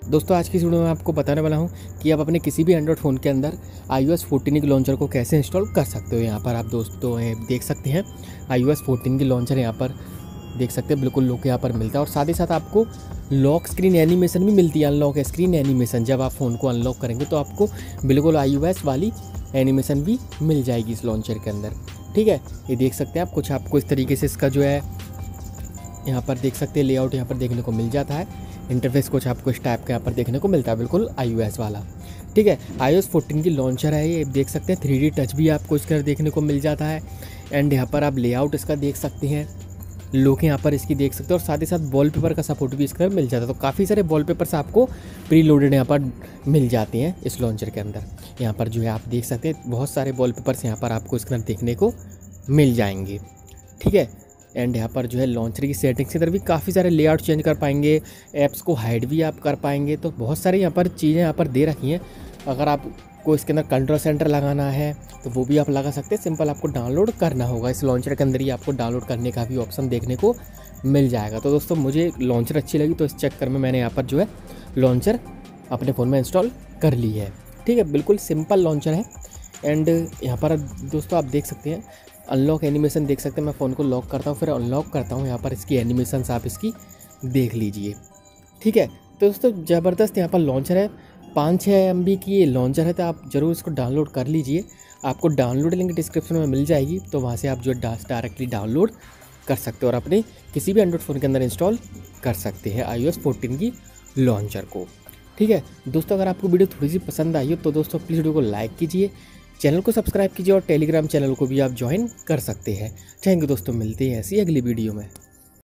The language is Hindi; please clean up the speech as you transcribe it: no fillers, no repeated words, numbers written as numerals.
दोस्तों आज की इस वीडियो में आपको बताने वाला हूं कि आप अपने किसी भी एंड्रॉयड फ़ोन के अंदर iOS 14 के लॉन्चर को कैसे इंस्टॉल कर सकते हो। यहाँ पर आप दोस्तों देख सकते हैं iOS 14 की लॉन्चर यहाँ पर देख सकते हैं, बिल्कुल लुक यहाँ पर मिलता है। और साथ ही साथ आपको लॉक स्क्रीन एनिमेशन भी मिलती है, अनलॉक स्क्रीन एनिमेशन। जब आप फ़ोन को अनलॉक करेंगे तो आपको बिल्कुल iOS वाली एनिमेशन भी मिल जाएगी इस लॉन्चर के अंदर। ठीक है, ये देख सकते हैं आप, कुछ आपको इस तरीके से इसका जो है यहाँ पर देख सकते हैं लेआउट यहाँ पर देखने को मिल जाता है। इंटरफेस कुछ आपको इस टाइप का यहाँ पर देखने को मिलता है, बिल्कुल iOS वाला। ठीक है, iOS 14 की लॉन्चर है ये, देख सकते हैं 3D टच भी आपको इसका देखने को मिल जाता है। एंड यहाँ पर आप लेआउट इसका देख सकते हैं, लुक यहाँ पर इसकी देख सकते हैं। और साथ ही साथ वॉलपेपर का सपोर्ट भी इसका मिल जाता है। तो काफ़ी सारे वॉलपेपर्स आपको प्री लोडेड यहाँ पर मिल जाते हैं इस लॉन्चर के अंदर। यहाँ पर जो है आप देख सकते हैं बहुत सारे वॉलपेपर्स यहाँ पर आपको इसके अंदर देखने को मिल जाएंगे। ठीक है, एंड यहाँ पर जो है लॉन्चर की सेटिंग्स के अंदर भी काफ़ी सारे लेआउट चेंज कर पाएंगे, ऐप्स को हाइड भी आप कर पाएंगे। तो बहुत सारी यहाँ पर चीज़ें यहाँ पर दे रखी हैं। अगर आपको इसके अंदर कंट्रोल सेंटर लगाना है तो वो भी आप लगा सकते हैं। सिंपल आपको डाउनलोड करना होगा, इस लॉन्चर के अंदर ही आपको डाउनलोड करने का भी ऑप्शन देखने को मिल जाएगा। तो दोस्तों मुझे लॉन्चर अच्छी लगी तो इस चक्कर में मैंने यहाँ पर जो है लॉन्चर अपने फ़ोन में इंस्टॉल कर ली है। ठीक है, बिल्कुल सिंपल लॉन्चर है। एंड यहाँ पर दोस्तों आप देख सकते हैं अनलॉक एनिमेशन देख सकते हैं। मैं फ़ोन को लॉक करता हूँ फिर अनलॉक करता हूँ, यहाँ पर इसकी एनिमेशंस आप इसकी देख लीजिए। ठीक है, तो दोस्तों ज़बरदस्त यहाँ पर लॉन्चर है, 5-6 MB की ये लॉन्चर है। तो आप ज़रूर इसको डाउनलोड कर लीजिए। आपको डाउनलोड लिंक डिस्क्रिप्शन में मिल जाएगी, तो वहाँ से आप जो डायरेक्टली डाउनलोड कर सकते हो और अपने किसी भी एंड्रॉयड फ़ोन के अंदर इंस्टॉल कर सकते हैं iOS 14 की लॉन्चर को। ठीक है दोस्तों, अगर आपको वीडियो थोड़ी सी पसंद आई हो तो दोस्तों प्लीज़ वीडियो को लाइक कीजिए, चैनल को सब्सक्राइब कीजिए और टेलीग्राम चैनल को भी आप ज्वाइन कर सकते हैं। थैंक यू दोस्तों, मिलते हैं ऐसी अगली वीडियो में।